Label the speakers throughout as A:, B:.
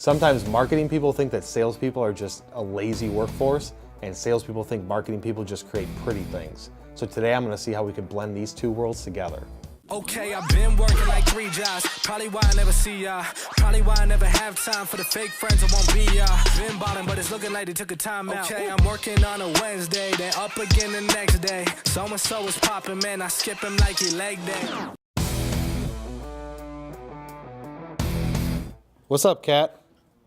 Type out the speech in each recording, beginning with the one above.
A: Sometimes marketing people think that salespeople are just a lazy workforce, and salespeople think marketing people just create pretty things. So today I'm gonna see how we can blend these two worlds together.
B: Okay, I've been working like 3 jobs. Probably why I never see ya. Probably why I never have time for the fake friends that won't be ya. Been ballin', but it's looking like they took a time out. Okay, I'm working on a Wednesday, then up again the next day. So-and-so is popping, man. I skip him like he leg day.
A: What's up, Kat?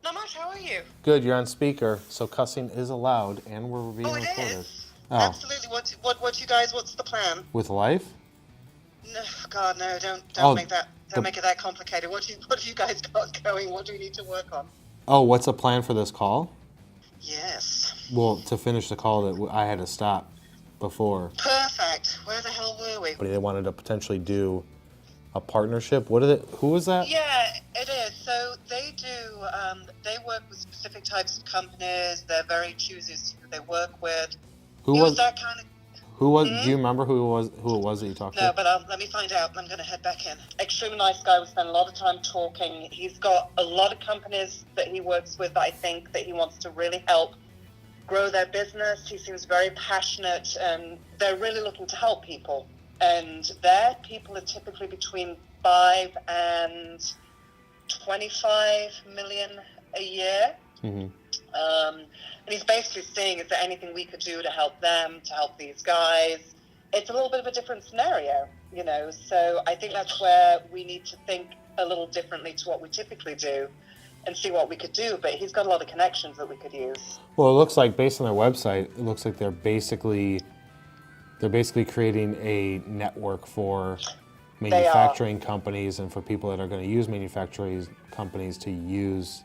C: Not much, how are you?
A: Good, you're on speaker, so cussing is allowed and we're being
C: It
A: recorded.
C: is.
A: Oh.
C: Absolutely. What you guys, what's the plan?
A: With life?
C: No, God, no, don't
A: Oh,
C: make that, don't make it that complicated. What have you guys got going? What do we need to work on?
A: Oh, what's the plan for this call?
C: Yes.
A: Well, to finish the call that I had to stop before.
C: Perfect. Where the hell were we?
A: They wanted to potentially do a partnership. What is it? Who was that?
C: Yeah, it is. So they do, they work with specific types of companies. They're very choosy as to who they work with.
A: Who
C: It
A: was
C: that kind of...
A: Who was? Do you remember who it was that you talked
C: No,
A: to?
C: but let me find out. I'm going to head back in. Extremely nice guy. We spend a lot of time talking. He's got a lot of companies that he works with that I think that he wants to really help grow their business. He seems very passionate, and they're really looking to help people. And their people are typically between 5 and 25 million a year.
A: Mm-hmm.
C: And he's basically seeing, is there anything we could do to help them, to help these guys? It's a little bit of a different scenario, you know, so I think that's where we need to think a little differently to what we typically do and see what we could do. But he's got a lot of connections that we could use.
A: Well, it looks like, based on their website, it looks like they're basically creating a network for manufacturing companies and for people that are going to use manufacturing companies to use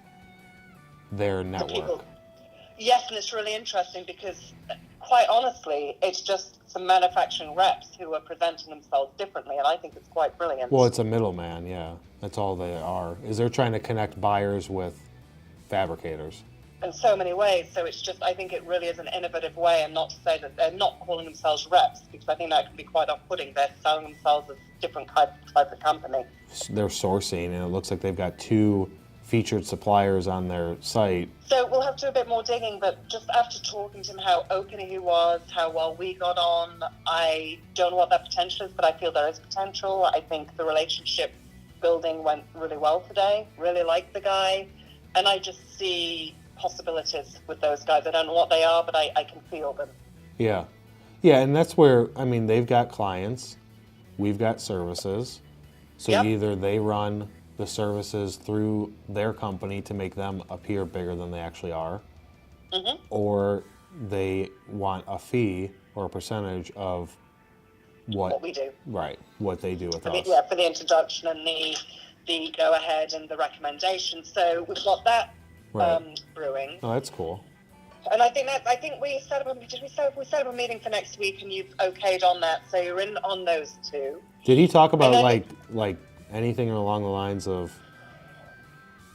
A: their network.
C: Yes, and it's really interesting because, quite honestly, it's just some manufacturing reps who are presenting themselves differently, and I think it's quite brilliant.
A: Well, it's a middleman, yeah. That's all they are. Is they're trying to connect buyers with fabricators.
C: In so many ways, so it's just, I think it really is an innovative way, and not to say that they're not calling themselves reps, because I think that can be quite off-putting. They're selling themselves as different type of company.
A: They're sourcing, and it looks like they've got 2 featured suppliers on their site.
C: So we'll have to do a bit more digging, but just after talking to him, how open he was, how well we got on, I don't know what that potential is, but I feel there is potential. I think the relationship building went really well today. Really like the guy, and I just see possibilities with those guys. I don't know what they are, but I can feel them.
A: Yeah. Yeah, and that's where, I mean, they've got clients, we've got services, so
C: Yep.
A: either they run the services through their company to make them appear bigger than they actually are,
C: Mm-hmm.
A: or they want a fee or a percentage of
C: What we do.
A: Right, what they do with us.
C: For the introduction and the go-ahead and the recommendation. So we've got that
A: Right.
C: brewing.
A: Oh, that's cool.
C: And I think we set up a meeting for next week, and you've okayed on that, so you're in on those 2.
A: Did he talk about
C: then-
A: like anything along the lines of,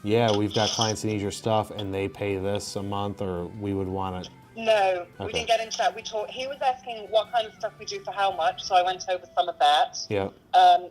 A: yeah, we've got clients that need your stuff and they pay this a month, or we would want it?
C: No, we
A: Okay.
C: didn't get into that. He was asking what kind of stuff we do for how much, so I went over some of that.
A: Yeah.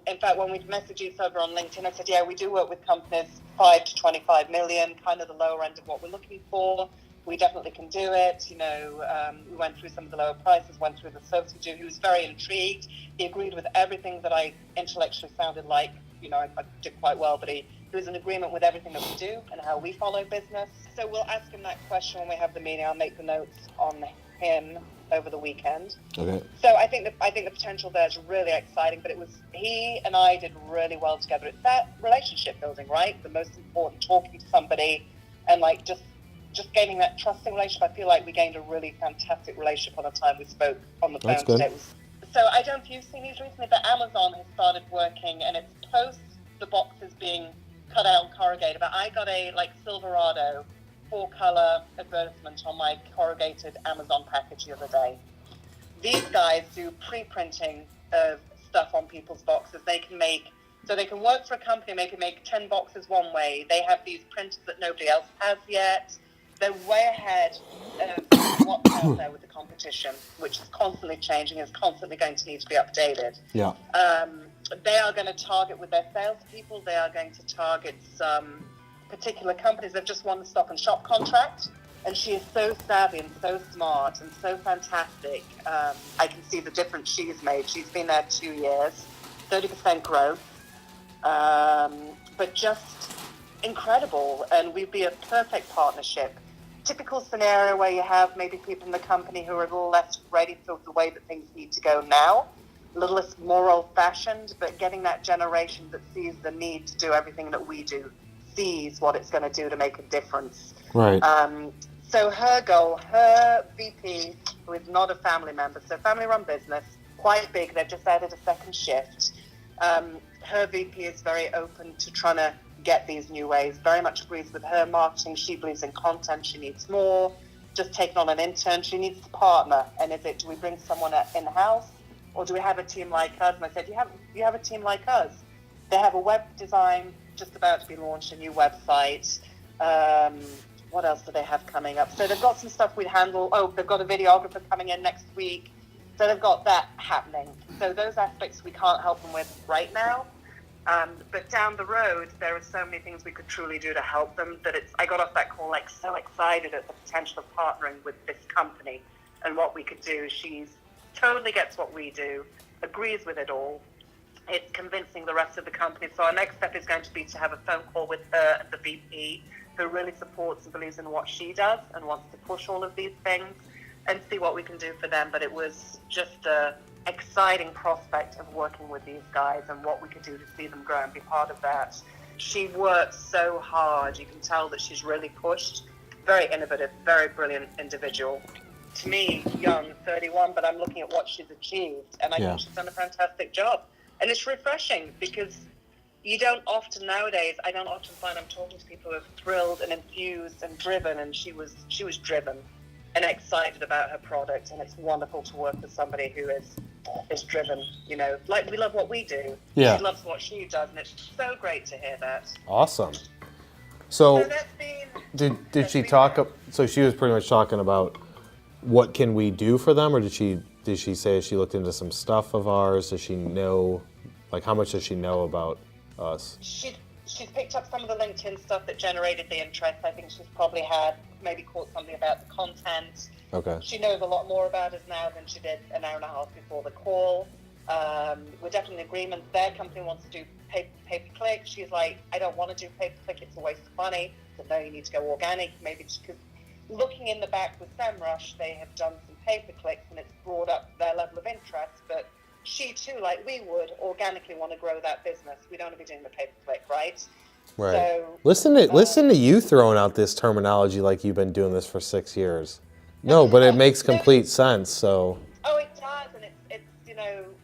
C: In fact, when we messaged each other on LinkedIn, I said, yeah, we do work with companies 5 to 25 million, kind of the lower end of what we're looking for. We definitely can do it. You know, we went through some of the lower prices, went through the service we do. He was very intrigued. He agreed with everything that I intellectually sounded like. You know, I did quite well, but he was in agreement with everything that we do and how we follow business. So we'll ask him that question when we have the meeting. I'll make the notes on him over the weekend.
A: Okay.
C: So I think the potential there is really exciting. But he and I did really well together. It's that relationship building, right? The most important, talking to somebody and like just gaining that trusting relationship. I feel like we gained a really fantastic relationship on the time we spoke on the phone
A: That's good.
C: today. So I don't know if you've seen these recently, but Amazon has started working, and it's post the boxes being cut out and corrugated. But I got a Silverado 4-color advertisement on my corrugated Amazon package the other day. These guys do pre-printing of stuff on people's boxes. They can work for a company, maybe make 10 boxes one way. They have these printers that nobody else has yet. They're way ahead of what's out there with the competition, which is constantly changing, is constantly going to need to be updated.
A: Yeah.
C: They are going to target with their salespeople. They are going to target some particular companies. They've just won the Stop and Shop contract, and she is so savvy and so smart and so fantastic. I can see the difference she's made. She's been there 2 years, 30% growth, but just incredible, and we'd be a perfect partnership. Typical scenario where you have maybe people in the company who are a little less ready for the way that things need to go now, a little less more old-fashioned, but getting that generation that sees the need to do everything that we do, sees what it's going to do to make a difference.
A: Right.
C: So her goal, her VP, who is not a family member, so family-run business, quite big, they've just added a second shift. Her VP is very open to trying to get these new ways, very much agrees with her marketing. She believes in content, she needs more. Just taking on an intern, she needs a partner. And do we bring someone in-house, or do we have a team like us? And I said, you have a team like us. They have a web design, just about to be launched, a new website. What else do they have coming up? So they've got some stuff we'd handle. Oh, they've got a videographer coming in next week. So they've got that happening. So those aspects we can't help them with right now. But down the road, there are so many things we could truly do to help them that I got off that call like so excited at the potential of partnering with this company and what we could do. She totally gets what we do, agrees with it all. It's convincing the rest of the company. So our next step is going to be to have a phone call with her and the VP, who really supports and believes in what she does and wants to push all of these things, and see what we can do for them. But it was just a exciting prospect of working with these guys and what we could do to see them grow and be part of that. She works so hard. You can tell that she's really pushed. Very innovative, very brilliant individual. To me, young, 31, but I'm looking at what she's achieved, and I think she's done a fantastic job. And it's refreshing because I don't often find I'm talking to people who are thrilled and infused and driven, and she was driven and excited about her product, and it's wonderful to work with somebody who is driven, like we love what we do.
A: Yeah.
C: She loves what she does, and it's so great to hear that.
A: Awesome. So
C: that's been,
A: did she talk up, so she was pretty much talking about what can we do for them, or did she say she looked into some stuff of ours? Does she know, like, how much does she know about us?
C: She's picked up some of the LinkedIn stuff that generated the interest. I think she's probably maybe caught something about the content.
A: Okay.
C: She knows a lot more about us now than she did an hour and a half before the call. We're definitely in agreement. Their company wants to do pay-per-click. She's like, I don't want to do pay-per-click. It's a waste of money. So no, you need to go organic. Maybe because looking in the back with SEMrush, they have done some pay-per-clicks and it's brought up their level of interest. But she too, like we would, organically want to grow that business. We don't want to be doing the pay-per-click, right?
A: Right.
C: So,
A: listen to you throwing out this terminology like you've been doing this for 6 years. No, but it makes complete sense. So.
C: Oh, it does, and it's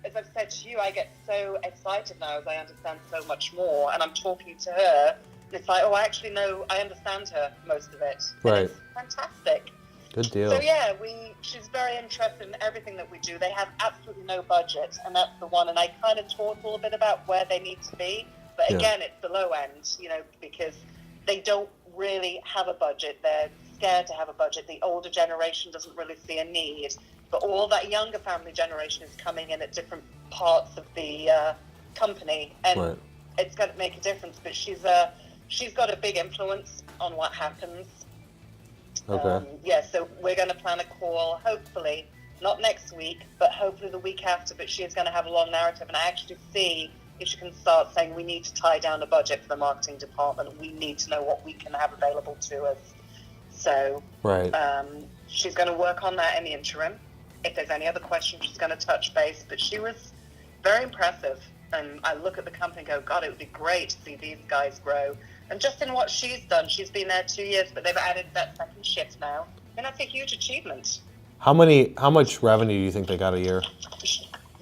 C: as I've said to you, I get so excited now as I understand so much more, and I'm talking to her. And it's like, oh, I actually know, I understand her most of it. And
A: right.
C: It's fantastic.
A: Good deal.
C: So yeah, she's very interested in everything that we do. They have absolutely no budget, and that's the one. And I kind of talked a little bit about where they need to be, but again, it's the low end, because they don't really have a budget. They're scared to have a budget. The older generation doesn't really see a need, but all that younger family generation is coming in at different parts of the company, and it's going to make a difference. But she's got a big influence on what happens.
A: Okay.
C: So we're going to plan a call, hopefully, not next week, but hopefully the week after. But she is going to have a long narrative, and I actually see if she can start saying we need to tie down a budget for the marketing department. We need to know what we can have available to us. So she's going to work on that in the interim. If there's any other questions, she's going to touch base. But she was very impressive. And I look at the company and go, God, it would be great to see these guys grow. And just in what she's done, she's been there 2 years, but they've added that second shift now. And that's a huge achievement.
A: How much revenue do you think they got a year?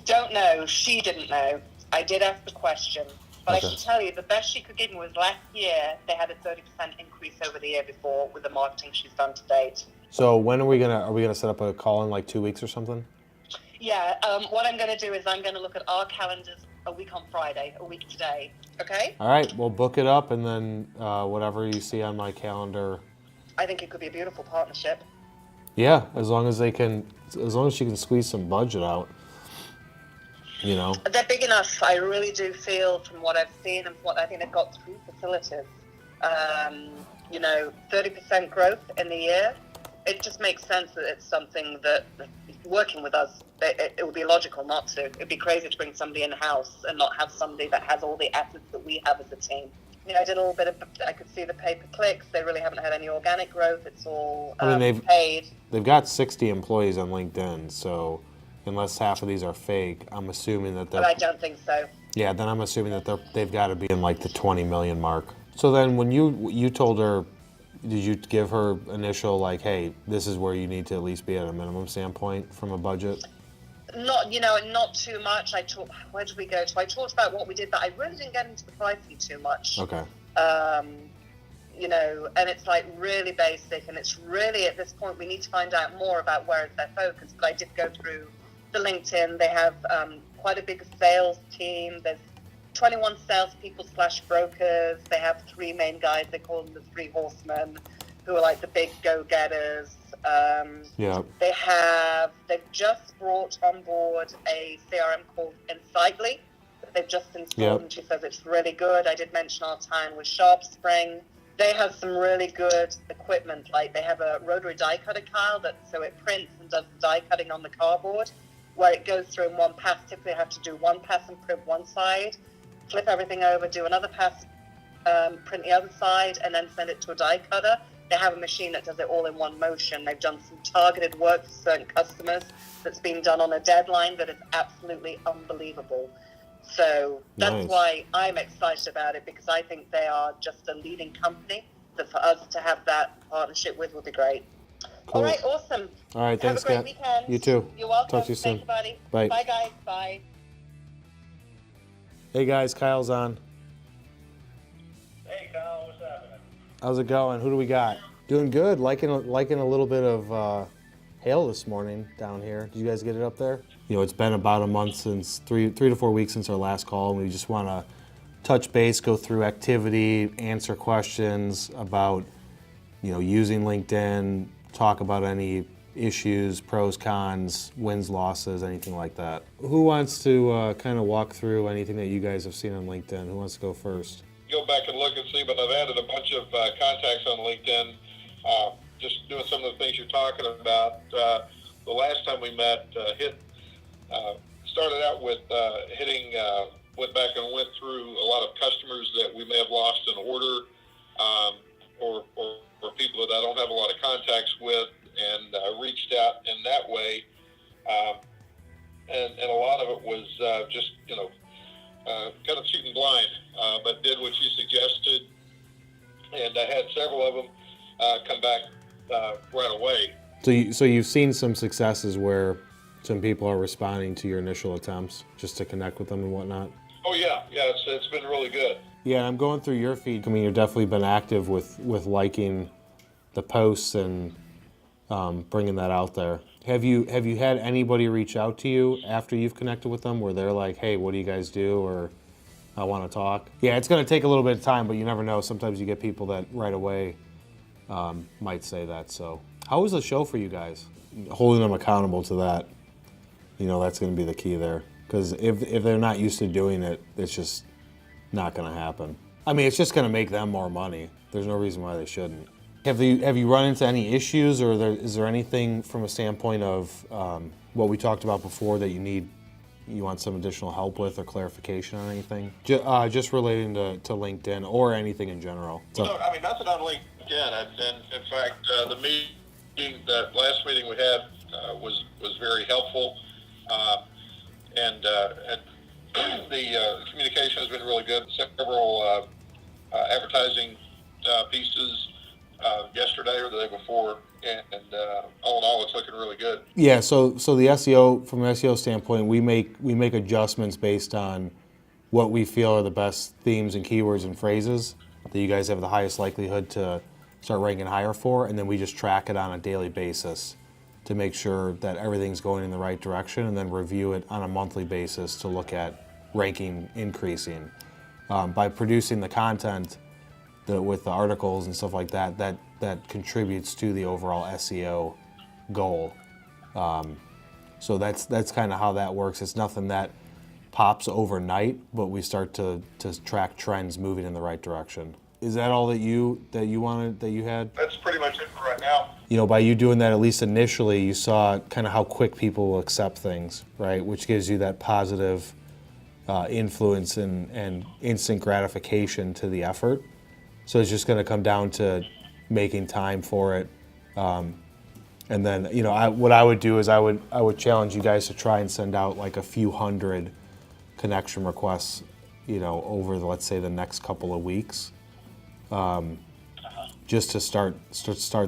C: Don't know. She didn't know. I did ask the question. But I can tell you, the best she could give me was last year, they had a 30% increase over the year before with the marketing she's done to date.
A: So when are we gonna set up a call in like 2 weeks or something?
C: Yeah, what I'm going to do is I'm going to look at our calendars a week on Friday, a week today. Okay?
A: All right, we'll book it up, and then whatever you see on my calendar.
C: I think it could be a beautiful partnership.
A: Yeah, as long as she can squeeze some budget out.
C: They're big enough. I really do feel, from what I've seen and what I think they've got 3 facilities. 30% growth in the year. It just makes sense that it's something that working with us, it would be logical not to. It'd be crazy to bring somebody in-house and not have somebody that has all the assets that we have as a team. I did a little bit of, I could see the pay-per-clicks. They really haven't had any organic growth. It's all paid.
A: They've got 60 employees on LinkedIn, so unless half of these are fake, I'm assuming that they're...
C: But I don't think so.
A: Yeah, then I'm assuming that they've got to be in like the 20 million mark. So then when you told her, did you give her initial like, hey, this is where you need to at least be at a minimum standpoint from a budget?
C: Not too much. Where did we go to? I talked about what we did, but I really didn't get into the pricing too much.
A: Okay.
C: And it's like really basic, and it's really at this point we need to find out more about where is their focus. But I did go through the LinkedIn. They have quite a big sales team. There's 21 salespeople / brokers. They have 3 main guys. They call them the 3 horsemen, who are like the big go-getters. They've just brought on board a CRM called Insightly that they've just installed, and she says it's really good. I did mention our time with SharpSpring. They have some really good equipment. Like they have a rotary die cutter, Kyle, so it prints and does the die cutting on the cardboard, where it goes through in one pass. Typically, I have to do one pass and print one side, flip everything over, do another pass, print the other side, and then send it to a die cutter. They have a machine that does it all in one motion. They've done some targeted work for certain customers that's been done on a deadline that is absolutely unbelievable. So that's why I'm excited about it, because I think they are just a leading company that for us to have that partnership with would be great. Cool. All right, awesome.
A: All right, thanks,
C: Have a great weekend.
A: You too.
C: You're welcome.
A: Talk to you soon.
C: Thanks, buddy.
A: Bye.
C: Bye, guys. Bye.
A: Hey, guys, Kyle's on.
D: Hey, Kyle, what's happening?
A: How's it going? Who do we got? Doing good. Liking a little bit of hail this morning down here. Did you guys get it up there? It's been about a month since 3 to 4 weeks since our last call, and we just want to touch base, go through activity, answer questions about using LinkedIn, talk about any issues, pros, cons, wins, losses, anything like that. Who wants to kind of walk through anything that you guys have seen on LinkedIn? Who wants to go first?
D: Go back and look and see, but I've added a bunch of contacts on LinkedIn. Just doing some of the things you're talking about. The last time we met, started out with went back and went through a lot of customers that we may have lost an order, or people that I don't have a lot of contacts with, and reached out in that way. And a lot of it was just, kind of shooting blind, but did what you suggested. And I had several of them come back right away.
A: So you've seen some successes where some people are responding to your initial attempts just to connect with them and whatnot?
D: Oh, yeah, it's been really good.
A: Yeah, I'm going through your feed. I mean, you've definitely been active with liking the posts and bringing that out there. Have you had anybody reach out to you after you've connected with them where they're like, hey, what do you guys do? Or I want to talk? Yeah, it's going to take a little bit of time, but you never know. Sometimes you get people that right away might say that. So how was the show for you guys? Holding them accountable to that, that's going to be the key there. Because if they're not used to doing it, it's just not going to happen. I mean, it's just going to make them more money. There's no reason why they shouldn't. Have you run into any issues, or is there anything from a standpoint of what we talked about before that you want some additional help with or clarification on anything? Just relating to LinkedIn or anything in general. So,
D: No, I mean, nothing on LinkedIn. And in fact, the last meeting we had was very helpful, and the communication has been really good. Several advertising pieces yesterday or the day before, and all in all, it's looking really good.
A: Yeah, so the SEO, from an SEO standpoint, we make adjustments based on what we feel are the best themes and keywords and phrases that you guys have the highest likelihood to start ranking higher for, and then we just track it on a daily basis to make sure that everything's going in the right direction, and then review it on a monthly basis to look at ranking increasing. By producing the content with the articles and stuff like that, that contributes to the overall SEO goal. So that's kind of how that works. It's nothing that pops overnight, but we start to track trends moving in the right direction. Is that all that you wanted, that you had?
D: That's pretty much it for right now.
A: You know, by you doing that, at least initially, you saw kind of how quick people will accept things, right? Which gives you that positive influence and instant gratification to the effort. So it's just going to come down to making time for it. And then, you know, what I would do is I would challenge you guys to try and send out like a few hundred connection requests, you know, over the, let's say, the next couple of weeks, just to start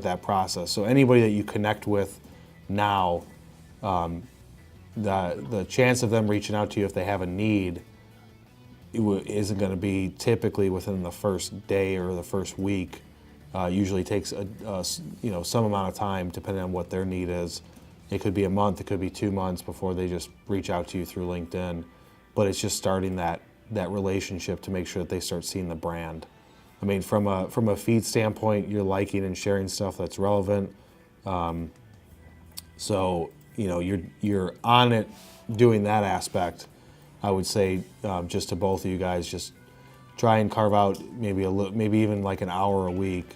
A: that process. So anybody that you connect with now, the chance of them reaching out to you if they have a need isn't going to be typically within the first day or the first week. Usually takes you know, some amount of time depending on what their need is. It could be a month, it could be 2 months before they just reach out to you through LinkedIn. But it's just starting that relationship to make sure that they start seeing the brand. I mean, from a feed standpoint, you're liking and sharing stuff that's relevant. So you know, you're on it doing that aspect. I would say just to both of you guys, just try and carve out maybe even like an hour a week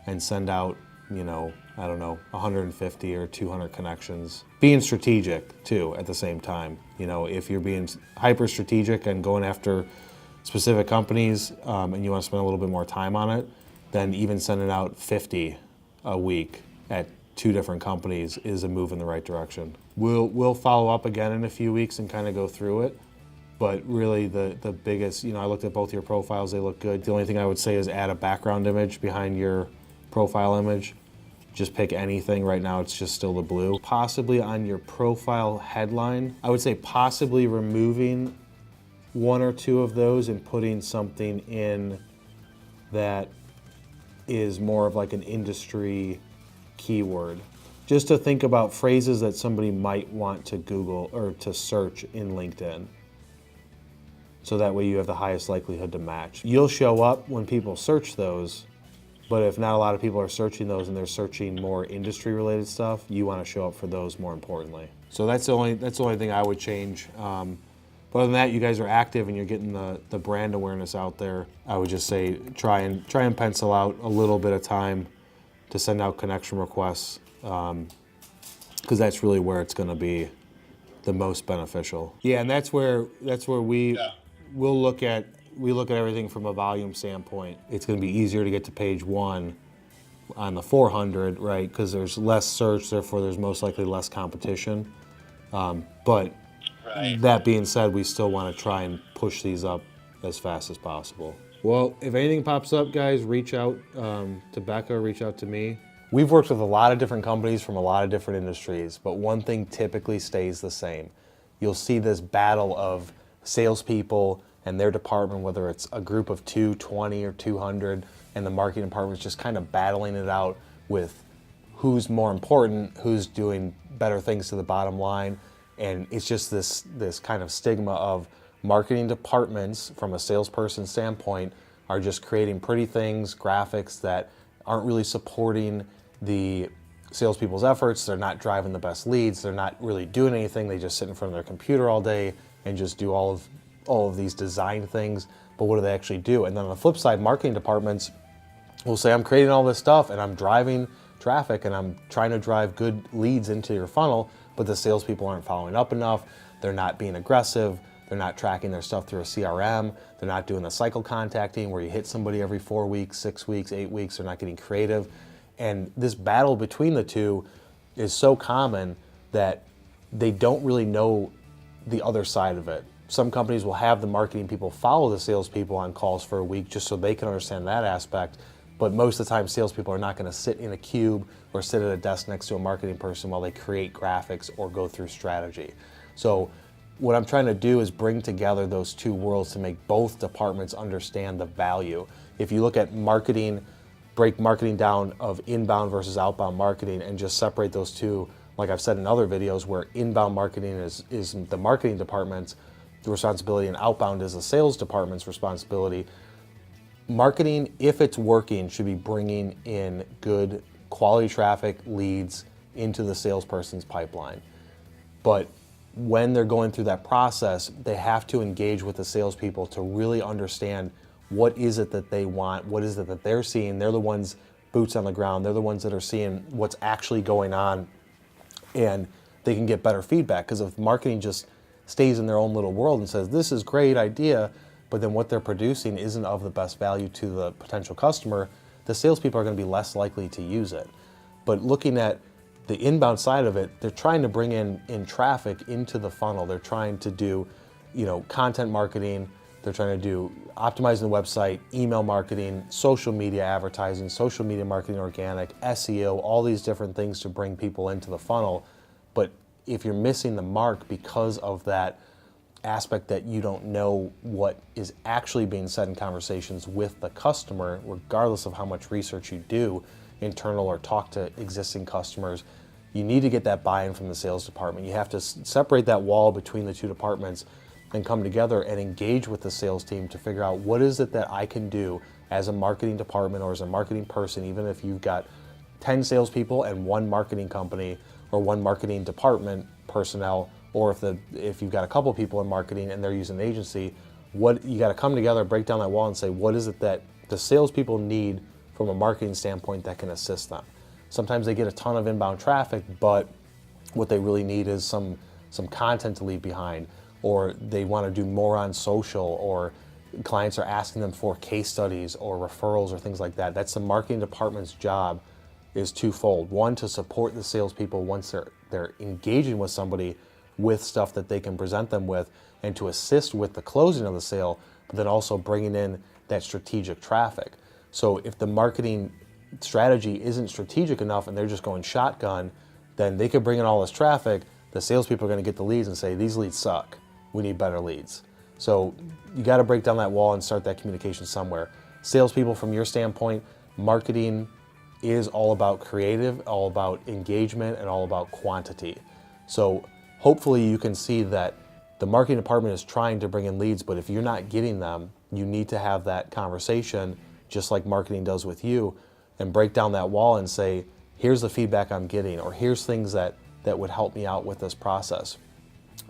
A: and send out, you know, I don't know, 150 or 200 connections. Being strategic too at the same time. You know, if you're being hyper strategic and going after specific companies and you want to spend a little bit more time on it, then even sending out 50 a week at 2 different companies is a move in the right direction. We'll follow up again in a few weeks and kind of go through it. But really the biggest, you know, I looked at both your profiles, they look good. The only thing I would say is add a background image behind your profile image. Just pick anything. Right now it's just still the blue. Possibly on your profile headline, I would say possibly removing 1 or 2 of those and putting something in that is more of like an industry keyword. Just to think about phrases that somebody might want to Google or to search in LinkedIn. So that way you have the highest likelihood to match. You'll show up when people search those, but if not a lot of people are searching those and they're searching more industry related stuff, you want to show up for those more importantly. So that's the only thing I would change. But other than that, you guys are active and you're getting the brand awareness out there. I would just say try and pencil out a little bit of time to send out connection requests, because that's really where it's going to be the most beneficial. Yeah, and that's where we'll look at everything from a volume standpoint. It's going to be easier to get to page 1 on the 400, right? Because there's less search, therefore there's most likely less competition. But that being said, we still want to try and push these up as fast as possible. Well, if anything pops up, guys, reach out to Becca, reach out to me. We've worked with a lot of different companies from a lot of different industries, but one thing typically stays the same. You'll see this battle of salespeople and their department, whether it's a group of 2, 20, or 200, and the marketing department's just kind of battling it out with who's more important, who's doing better things to the bottom line. And it's just this kind of stigma of marketing departments from a salesperson standpoint are just creating pretty things, graphics that aren't really supporting the salespeople's efforts. They're not driving the best leads. They're not really doing anything. They just sit in front of their computer all day and just do all of these design things. But what do they actually do? And then on the flip side, marketing departments will say, I'm creating all this stuff and I'm driving traffic and I'm trying to drive good leads into your funnel, but the salespeople aren't following up enough. They're not being aggressive. They're not tracking their stuff through a CRM. They're not doing the cycle contacting where you hit somebody every 4 weeks, 6 weeks, 8 weeks. They're not getting creative. And this battle between the two is so common that they don't really know the other side of it. Some companies will have the marketing people follow the salespeople on calls for a week just so they can understand that aspect. But most of the time, salespeople are not going to sit in a cube or sit at a desk next to a marketing person while they create graphics or go through strategy. So what I'm trying to do is bring together those two worlds to make both departments understand the value. If you look at marketing, break marketing down of inbound versus outbound marketing and just separate those two, like I've said in other videos, where inbound marketing is the marketing department's responsibility and outbound is the sales department's responsibility. Marketing, if it's working, should be bringing in good quality traffic, leads into the salesperson's pipeline. But when they're going through that process, they have to engage with the salespeople to really understand what is it that they want, what is it that they're seeing. They're the ones boots on the ground. They're the ones that are seeing what's actually going on, and they can get better feedback. Because if marketing just stays in their own little world and says, this is great idea, but then what they're producing isn't of the best value to the potential customer, the salespeople are going to be less likely to use it. But looking at the inbound side of it, they're trying to bring in traffic into the funnel. They're trying to do, content marketing. They're trying to do optimizing the website, email marketing, social media advertising, social media marketing, organic, SEO, all these different things to bring people into the funnel. But if you're missing the mark because of that aspect that you don't know what is actually being said in conversations with the customer, regardless of how much research you do, internal or talk to existing customers, you need to get that buy-in from the sales department. You have to separate that wall between the two departments and come together and engage with the sales team to figure out what is it that I can do as a marketing department or as a marketing person, even if you've got 10 salespeople and one marketing company or one marketing department personnel, or if you've got a couple people in marketing and they're using an agency, you got to come together, break down that wall and say, what is it that the salespeople need from a marketing standpoint that can assist them? Sometimes they get a ton of inbound traffic, but what they really need is some content to leave behind, or they want to do more on social, or clients are asking them for case studies or referrals or things like that. That's the marketing department's job, is twofold. One, to support the salespeople once they're engaging with somebody with stuff that they can present them with, and to assist with the closing of the sale, but then also bringing in that strategic traffic. So if the marketing strategy isn't strategic enough and they're just going shotgun, then they could bring in all this traffic. The salespeople are going to get the leads and say, these leads suck. We need better leads. So you got to break down that wall and start that communication somewhere. Salespeople, from your standpoint, marketing is all about creative, all about engagement, and all about quantity. So hopefully you can see that the marketing department is trying to bring in leads, but if you're not getting them, you need to have that conversation, just like marketing does with you, and break down that wall and say, here's the feedback I'm getting, or here's things that would help me out with this process.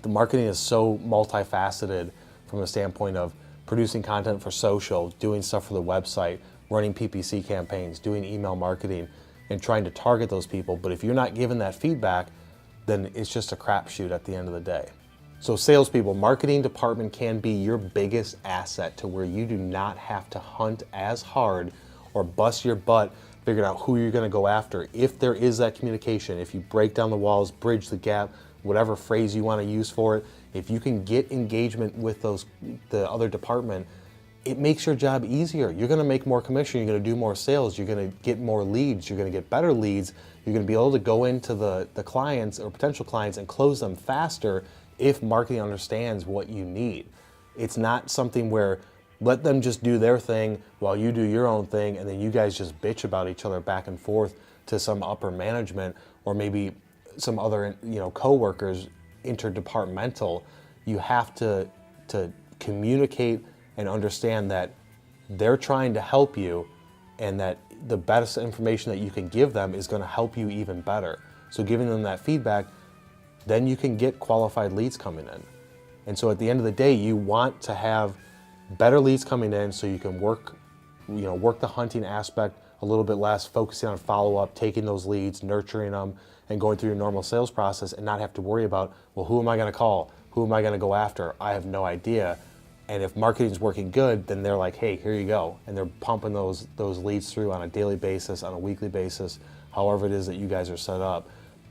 A: The marketing is so multifaceted from a standpoint of producing content for social, doing stuff for the website, running PPC campaigns, doing email marketing, and trying to target those people. But if you're not given that feedback, then it's just a crapshoot at the end of the day. So salespeople, marketing department can be your biggest asset to where you do not have to hunt as hard or bust your butt figuring out who you're going to go after. If there is that communication, if you break down the walls, bridge the gap, whatever phrase you want to use for it, if you can get engagement with the other department, it makes your job easier. You're going to make more commission, you're going to do more sales, you're going to get more leads, you're going to get better leads, you're going to be able to go into the clients or potential clients and close them faster if marketing understands what you need. It's not something where let them just do their thing while you do your own thing, and then you guys just bitch about each other back and forth to some upper management or maybe some other co-workers, interdepartmental. You have to communicate and understand that they're trying to help you, and that the best information that you can give them is going to help you even better. So giving them that feedback, then you can get qualified leads coming in. And so at the end of the day, you want to have better leads coming in so you can work the hunting aspect a little bit less, focusing on follow-up, taking those leads, nurturing them, and going through your normal sales process, and not have to worry about, well, who am I going to call? Who am I going to go after? I have no idea. And if marketing's working good, then they're like, hey, here you go. And they're pumping those leads through on a daily basis, on a weekly basis, however it is that you guys are set up.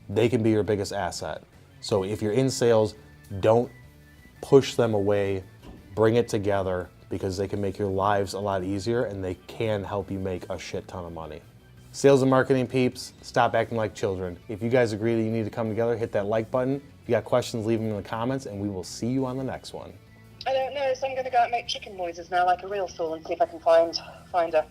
A: They can be your biggest asset. So if you're in sales, don't push them away, bring it together, because they can make your lives a lot easier and they can help you make a shit ton of money. Sales and marketing peeps, stop acting like children. If you guys agree that you need to come together, hit that like button. If you got questions, leave them in the comments, and we will see you on the next one.
C: I don't know, so I'm going to go out and make chicken noises now like a real fool and see if I can find her.